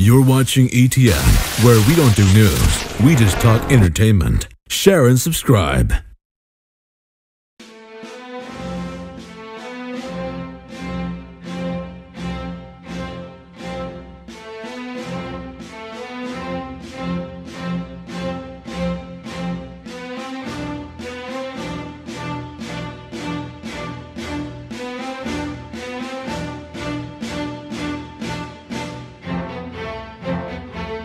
You're watching E.T.N, where we don't do news, we just talk entertainment. Share and subscribe.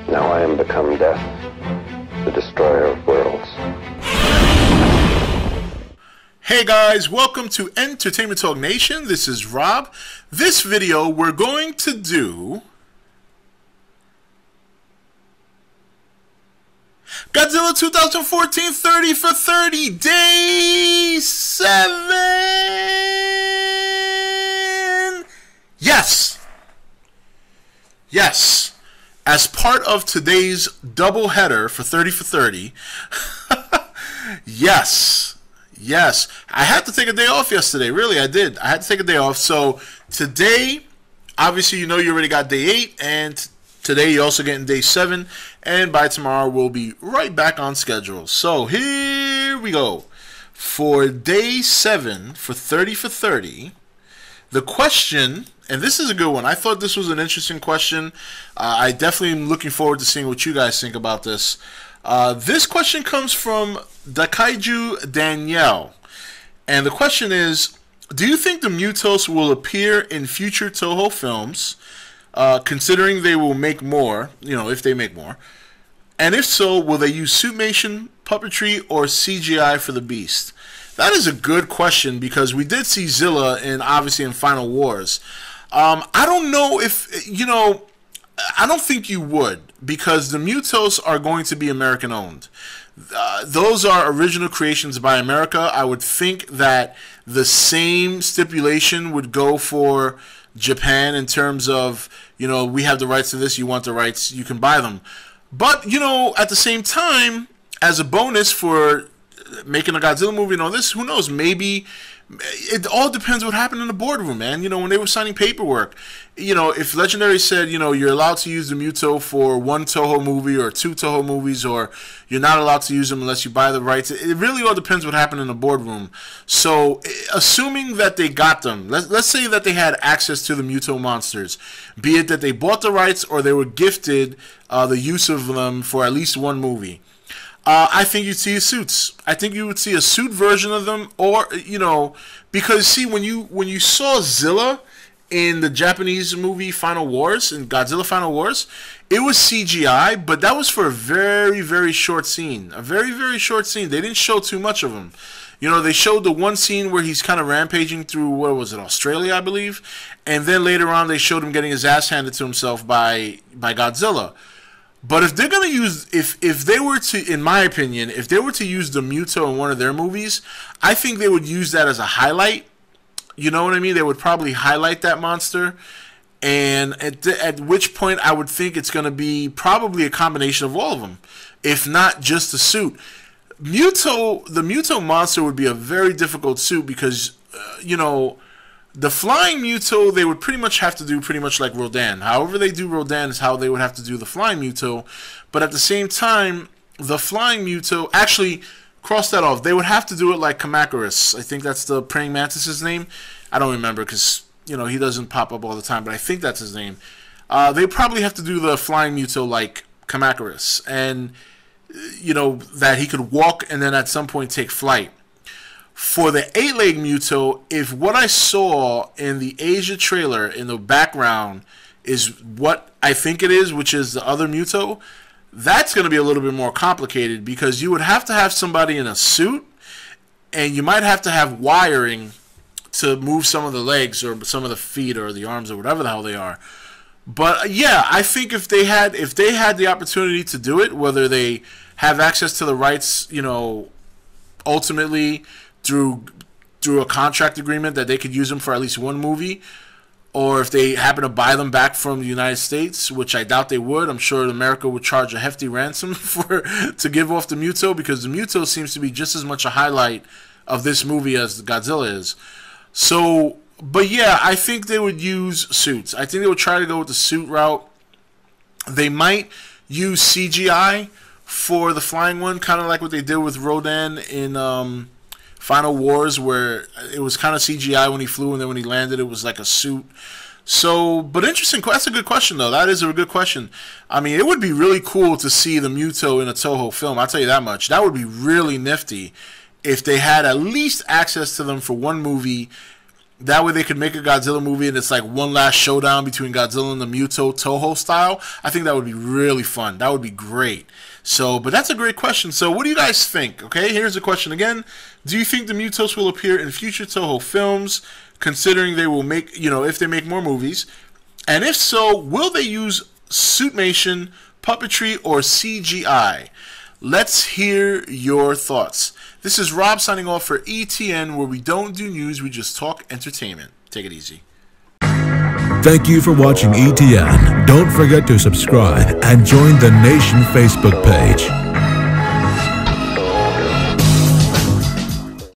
Now I am become death, the destroyer of worlds. Hey guys, welcome to Entertainment Talk Nation. This is Rob. This video we're going to do Godzilla 2014 30 for 30 Day 7. Yes. As part of today's doubleheader for 30 for 30, yes, I had to take a day off yesterday. Really, I did. I had to take a day off. So today, obviously, you know you already got day 8, and today you're also getting day 7, and by tomorrow we'll be right back on schedule. So here we go. For day 7, for 30 for 30, the question, and this is a good one. I thought this was an interesting question. I definitely am looking forward to seeing what you guys think about this. This question comes from Dakaiju Danielle. And the question is, do you think the Mutos will appear in future Toho films, considering they will make more, if they make more? And if so, will they use suitmation, puppetry, or CGI for the Beast? That is a good question because we did see Zilla obviously in Final Wars. I don't know if, I don't think you would, because the Mutos are going to be American owned. Those are original creations by America. I would think that the same stipulation would go for Japan in terms of, we have the rights to this, you want the rights, you can buy them. But, at the same time, as a bonus for making a Godzilla movie and all this, who knows, maybe it all depends what happened in the boardroom, man. When they were signing paperwork, if Legendary said, you're allowed to use the Muto for 1 Toho movie or 2 Toho movies, or you're not allowed to use them unless you buy the rights, it really all depends what happened in the boardroom. So assuming that they got them, let's say that they had access to the Muto monsters, be it that they bought the rights or they were gifted the use of them for at least 1 movie. I think you'd see suits. I think you would see a suit version of them, or because see, when you saw Zilla in the Japanese movie Final Wars, in Godzilla Final Wars, it was CGI, but that was for a very, very short scene. A very, very short scene. They didn't show too much of him. They showed the one scene where he's kind of rampaging through, what was it, Australia, I believe, and then later on they showed him getting his ass handed to himself by Godzilla. But if they're going to use, if they were to, in my opinion, if they were to use the Muto in one of their movies, I think they would use that as a highlight. You know what I mean? They would probably highlight that monster. And at which point I would think it's going to be probably a combination of all of them, if not just the suit. The Muto monster would be a very difficult suit because, the flying Muto, they would pretty much have to do pretty much like Rodan. However they do Rodan is how they would have to do the flying Muto. But at the same time, the flying Muto, actually, cross that off. They would have to do it like Kamacuras. I think that's the praying mantis's name. I don't remember because, he doesn't pop up all the time, but I think that's his name. They probably have to do the flying Muto like Kamacuras. And, that he could walk and then at some point take flight. For the 8-leg Muto, if what I saw in the Asia trailer in the background is what I think it is, which is the other Muto, that's going to be a little bit more complicated because you would have to have somebody in a suit and you might have to have wiring to move some of the legs or some of the feet or the arms or whatever the hell they are. But yeah, I think if they had the opportunity to do it, whether they have access to the rights, ultimately through a contract agreement that they could use them for at least 1 movie, or if they happen to buy them back from the United States, which I doubt they would. I'm sure America would charge a hefty ransom to give off the Muto, because the Muto seems to be just as much a highlight of this movie as Godzilla is. So, but yeah, I think they would use suits. I think they would try to go with the suit route. They might use CGI for the flying one, kind of like what they did with Rodan in Final Wars, where it was kind of CGI when he flew, and then when he landed, it was like a suit. So, but interesting. That's a good question, though. That is a good question. I mean, it would be really cool to see the Muto in a Toho film. I'll tell you that much. That would be really nifty if they had at least access to them for one movie. That way they could make a Godzilla movie and it's like one last showdown between Godzilla and the Muto Toho style. I think that would be really fun. That would be great. So, but that's a great question. So what do you guys think? Okay, here's the question again. Do you think the Mutos will appear in future Toho films, considering they will make, if they make more movies? And if so, will they use suitmation, puppetry, or CGI? Let's hear your thoughts. This is Rob signing off for E.T.N, where we don't do news, we just talk entertainment. Take it easy. Thank you for watching E.T.N. Don't forget to subscribe and join the Nation Facebook page.